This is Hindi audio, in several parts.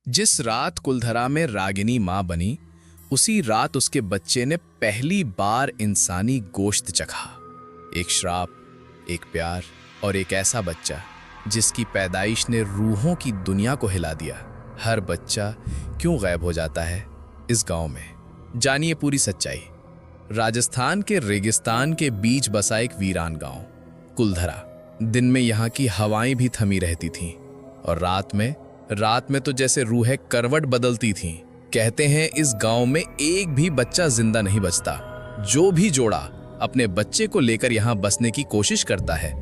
जिस रात कुलधरा में रागिनी मां बनी, उसी रात उसके बच्चे ने पहली बार इंसानी गोश्त चखा। एक श्राप, एक प्यार और एक ऐसा बच्चा जिसकी पैदाइश ने रूहों की दुनिया को हिला दिया। हर बच्चा क्यों गायब हो जाता है इस गांव में, जानिए पूरी सच्चाई। राजस्थान के रेगिस्तान के बीच बसा एक वीरान गांव कुलधरा। दिन में यहाँ की हवाएं भी थमी रहती थीं और रात में तो जैसे रूहें करवट बदलती थीं। कहते हैं इस गांव में एक भी बच्चा जिंदा नहीं बचता। जो भी जोड़ा अपने बच्चे को लेकर यहाँ बसने की कोशिश करता है,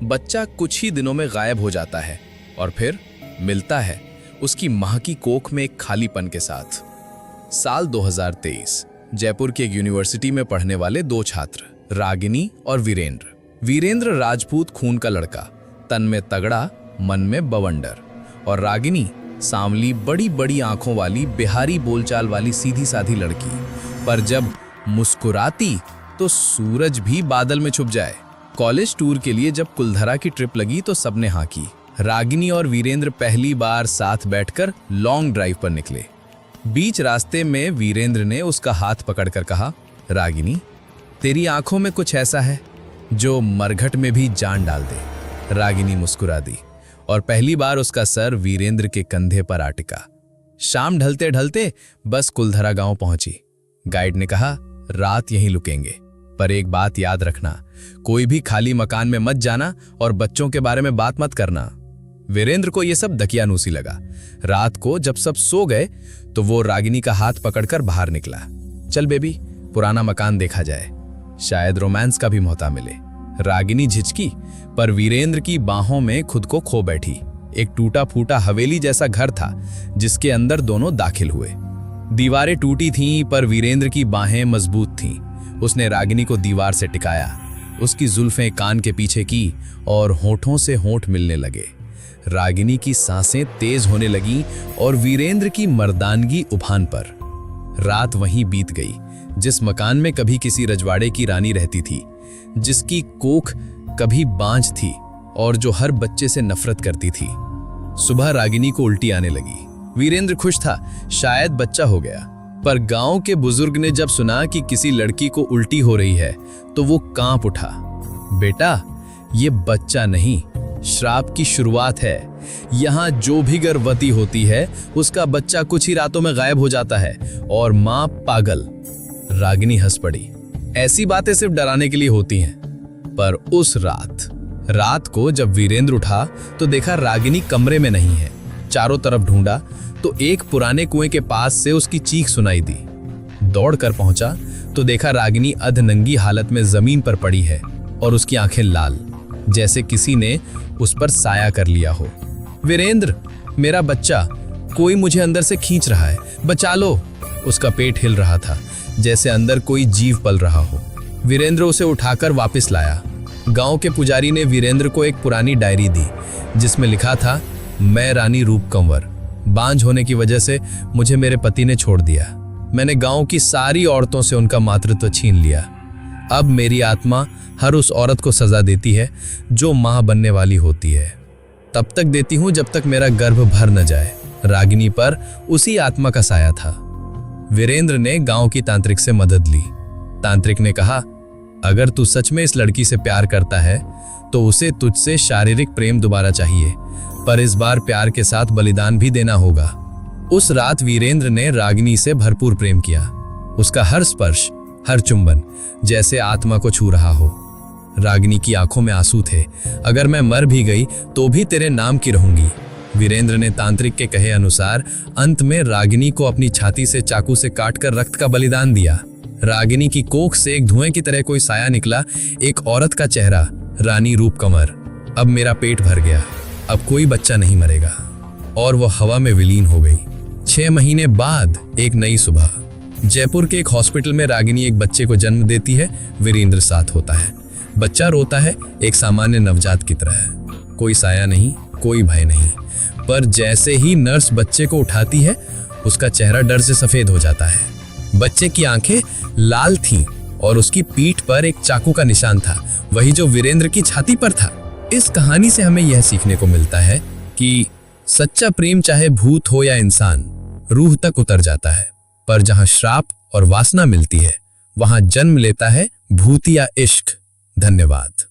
बच्चा कुछ ही दिनों में गायब हो जाता है और फिर मिलता है उसकी मां की कोख में एक खालीपन के साथ। साल 2023, जयपुर की एक यूनिवर्सिटी में पढ़ने वाले दो छात्र, रागिनी और वीरेंद्र। वीरेंद्र राजपूत खून का लड़का, तन में तगड़ा, मन में बवंडर, और रागिनी सांवली, बड़ी बड़ी आंखों वाली, बिहारी बोलचाल वाली सीधी साधी लड़की। पर जब मुस्कुराती तो सूरज भी बादल में छुप जाए। कॉलेज टूर के लिए जब कुलधरा की ट्रिप लगी तो सबने हाँ की। रागिनी और वीरेंद्र पहली बार साथ बैठकर लॉन्ग ड्राइव पर निकले। बीच रास्ते में वीरेंद्र ने उसका हाथ पकड़कर कहा, रागिनी, तेरी आंखों में कुछ ऐसा है जो मरघट में भी जान डाल दे। रागिनी मुस्कुरा दी और पहली बार उसका सर वीरेंद्र के कंधे पर आ टिका। शाम ढलते ढलते बस कुलधरा गांव पहुंची। गाइड ने कहा, रात यहीं रुकेंगे, पर एक बात याद रखना, कोई भी खाली मकान में मत जाना और बच्चों के बारे में बात मत करना। वीरेंद्र को यह सब दकियानूसी लगा। रात को जब सब सो गए तो वो रागिनी का हाथ पकड़कर बाहर निकला। चल बेबी, पुराना मकान देखा जाए, शायद रोमांस का भी मौका मिले। रागिनी झिझकी, पर वीरेंद्र की बाहों में खुद को खो बैठी। एक टूटा फूटा हवेली जैसा घर था जिसके अंदर दोनों दाखिल हुए। दीवारें टूटी थीं पर वीरेंद्र की बाहें मजबूत थीं। उसने रागिनी को दीवार से टिकाया, उसकी जुल्फें कान के पीछे की और होठों से होठ मिलने लगे। रागिनी की सांसें तेज होने लगीं और वीरेंद्र की मर्दानगी उफान पर। रात वहीं बीत गई जिस मकान में कभी किसी रजवाड़े की रानी रहती थी, जिसकी कोख कभी बांझ थी और जो हर बच्चे से नफरत करती थी। सुबह रागिनी को उल्टी आने लगी। वीरेंद्र खुश था, शायद बच्चा हो गया। पर गांव के बुजुर्ग ने जब सुना कि किसी लड़की को उल्टी हो रही है तो वो कांप उठा। बेटा, ये बच्चा नहीं, श्राप की शुरुआत है। यहाँ जो भी गर्भवती होती है उसका बच्चा कुछ ही रातों में गायब हो जाता है और माँ पागल। रागिनी हंस पड़ी। ऐसी बातें सिर्फ डराने के लिए होती हैं। पर उस रात को जब वीरेंद्र उठा तो देखा रागिनी कमरे में नहीं है। चारों तरफ ढूंढा तो एक पुराने कुएं के पास से उसकी चीख सुनाई दी। दौड़कर पहुंचा तो देखा रागिनी अधनंगी हालत में जमीन पर पड़ी है और उसकी आंखें लाल, जैसे किसी ने उस पर साया कर लिया हो। वीरेंद्र, मेरा बच्चा, कोई मुझे अंदर से खींच रहा है, बचा लो। उसका पेट हिल रहा था जैसे अंदर कोई जीव पल रहा हो। वीरेंद्र उसे उठाकर वापस लाया। गांव के पुजारी ने वीरेंद्र को एक पुरानी डायरी दी जिसमें लिखा था, मैं रानी रूप कंवर, बांझ होने की वजह से मुझे मेरे पति ने छोड़ दिया। मैंने गांव की सारी औरतों से उनका मातृत्व छीन लिया। अब मेरी आत्मा हर उस औरत को सजा देती है जो मां बनने वाली होती है। तब तक देती हूं जब तक मेरा गर्भ भर न जाए। रागिनी पर उसी आत्मा का साया था। वीरेंद्र ने गांव की तांत्रिक से मदद ली। तांत्रिक ने कहा, अगर तू सच में इस लड़की से प्यार करता है तो उसे तुझसे शारीरिक प्रेम दोबारा चाहिए, पर इस बार प्यार के साथ बलिदान भी देना होगा। उस रात वीरेंद्र ने रागिनी से भरपूर प्रेम किया। उसका हर स्पर्श, हर चुंबन जैसे आत्मा को छू रहा हो। रागिनी की आंखों में आंसू थे। अगर मैं मर भी गई तो भी तेरे नाम की रहूंगी। वीरेंद्र ने तांत्रिक के कहे अनुसार अंत में रागिनी को अपनी छाती से चाकू से काटकर रक्त का बलिदान दिया। रागिनी की कोख से एक धुएं की तरह कोई साया निकला, एक औरत का चेहरा, रानी रूप कंवर। अब मेरा पेट भर गया, अब कोई बच्चा नहीं मरेगा। और वो हवा में विलीन हो गई। 6 महीने बाद एक नई सुबह जयपुर के एक हॉस्पिटल में रागिनी एक बच्चे को जन्म देती है। वीरेंद्र साथ होता है। बच्चा रोता है, एक सामान्य नवजात की तरह। कोई साया नहीं, कोई भय नहीं। पर जैसे ही नर्स बच्चे को उठाती है उसका चेहरा डर से सफेद हो जाता है। बच्चे की आंखें लाल थीं और उसकी पीठ पर एक चाकू का निशान था, वही जो वीरेंद्र की छाती पर था। इस कहानी से हमें यह सीखने को मिलता है कि सच्चा प्रेम चाहे भूत हो या इंसान, रूह तक उतर जाता है। पर जहां श्राप और वासना मिलती है, वहां जन्म लेता है भूत या इश्क। धन्यवाद।